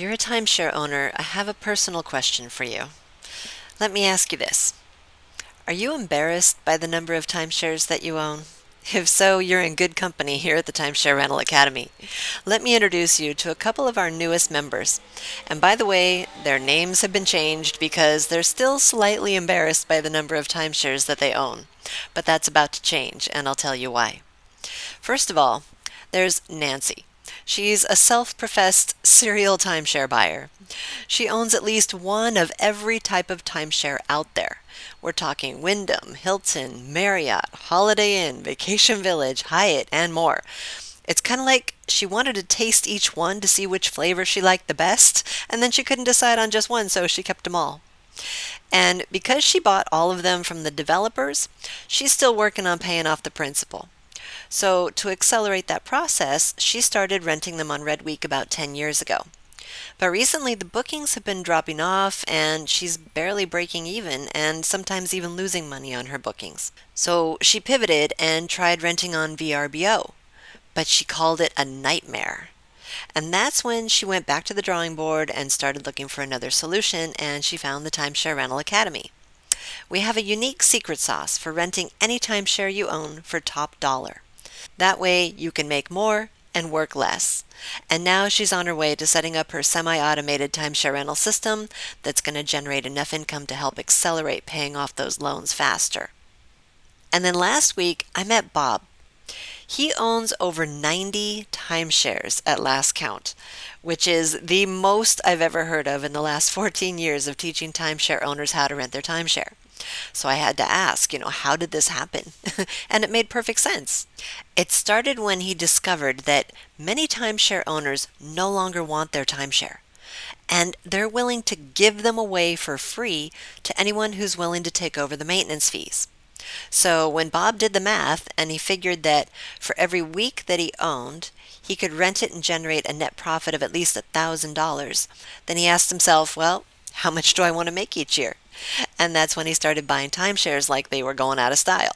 you're a timeshare owner, I have a personal question for you. Let me ask you this. Are you embarrassed by the number of timeshares that you own? If so, you're in good company here at the Timeshare Rental Academy. Let me introduce you to a couple of our newest members. And by the way, their names have been changed because they're still slightly embarrassed by the number of timeshares that they own. But that's about to change, and I'll tell you why. First of all, there's Nancy. She's a self-professed serial timeshare buyer. She owns at least one of every type of timeshare out there. We're talking Wyndham, Hilton, Marriott, Holiday Inn, Vacation Village, Hyatt, and more. It's kind of like she wanted to taste each one to see which flavor she liked the best, and then she couldn't decide on just one, so she kept them all. And because she bought all of them from the developers, she's still working on paying off the principal. So to accelerate that process, she started renting them on Redweek about 10 years ago. But recently the bookings have been dropping off and she's barely breaking even and sometimes even losing money on her bookings. So she pivoted and tried renting on VRBO, but she called it a nightmare. And that's when she went back to the drawing board and started looking for another solution, and she found the Timeshare Rental Academy. We have a unique secret sauce for renting any timeshare you own for top dollar. That way you can make more and work less. And now she's on her way to setting up her semi-automated timeshare rental system that's going to generate enough income to help accelerate paying off those loans faster. And then last week I met Bob. He owns over 90 timeshares at last count, which is the most I've ever heard of in the last 14 years of teaching timeshare owners how to rent their timeshare. So I had to ask, how did this happen? And it made perfect sense. It started when he discovered that many timeshare owners no longer want their timeshare, and they're willing to give them away for free to anyone who's willing to take over the maintenance fees. So when Bob did the math and he figured that for every week that he owned, he could rent it and generate a net profit of at least $1,000, then he asked himself, well, how much do I want to make each year? And that's when he started buying timeshares like they were going out of style.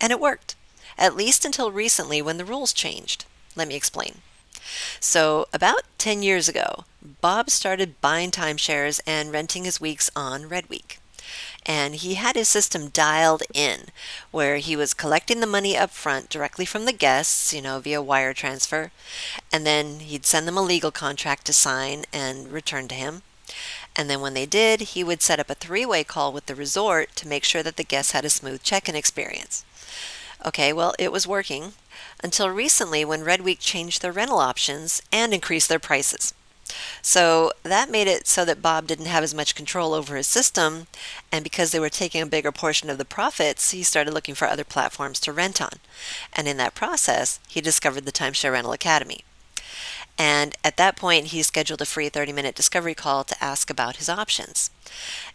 And it worked, at least until recently when the rules changed. Let me explain. So about 10 years ago, Bob started buying timeshares and renting his weeks on Redweek. And he had his system dialed in, where he was collecting the money up front directly from the guests, via wire transfer, and then he'd send them a legal contract to sign and return to him. And then when they did, he would set up a three-way call with the resort to make sure that the guests had a smooth check-in experience. Okay, well, it was working until recently when Redweek changed their rental options and increased their prices. So that made it so that Bob didn't have as much control over his system, and because they were taking a bigger portion of the profits, he started looking for other platforms to rent on. And in that process, he discovered the Timeshare Rental Academy. And at that point, he scheduled a free 30-minute discovery call to ask about his options.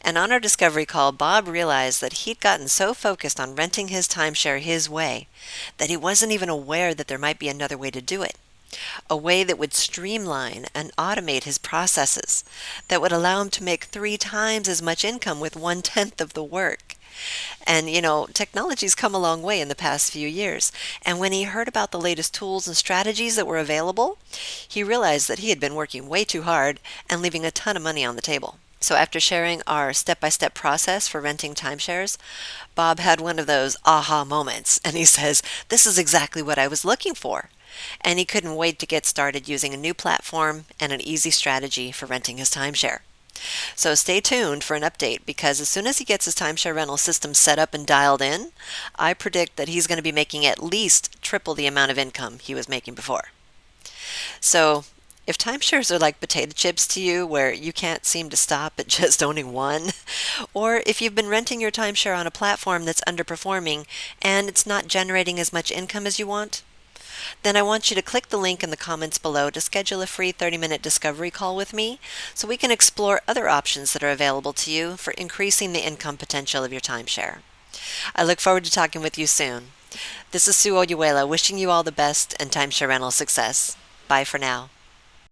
And on our discovery call, Bob realized that he'd gotten so focused on renting his timeshare his way that he wasn't even aware that there might be another way to do it. A way that would streamline and automate his processes, that would allow him to make 3 times as much income with 1/10 of the work. And technology's come a long way in the past few years. And when he heard about the latest tools and strategies that were available, he realized that he had been working way too hard and leaving a ton of money on the table. So after sharing our step-by-step process for renting timeshares, Bob had one of those aha moments, and he says, "This is exactly what I was looking for." And he couldn't wait to get started using a new platform and an easy strategy for renting his timeshare. So stay tuned for an update, because as soon as he gets his timeshare rental system set up and dialed in, I predict that he's going to be making at least triple the amount of income he was making before. So if timeshares are like potato chips to you, where you can't seem to stop at just owning one, or if you've been renting your timeshare on a platform that's underperforming and it's not generating as much income as you want, then I want you to click the link in the comments below to schedule a free 30-minute discovery call with me so we can explore other options that are available to you for increasing the income potential of your timeshare. I look forward to talking with you soon. This is Sue Oyuela wishing you all the best and timeshare rental success. Bye for now.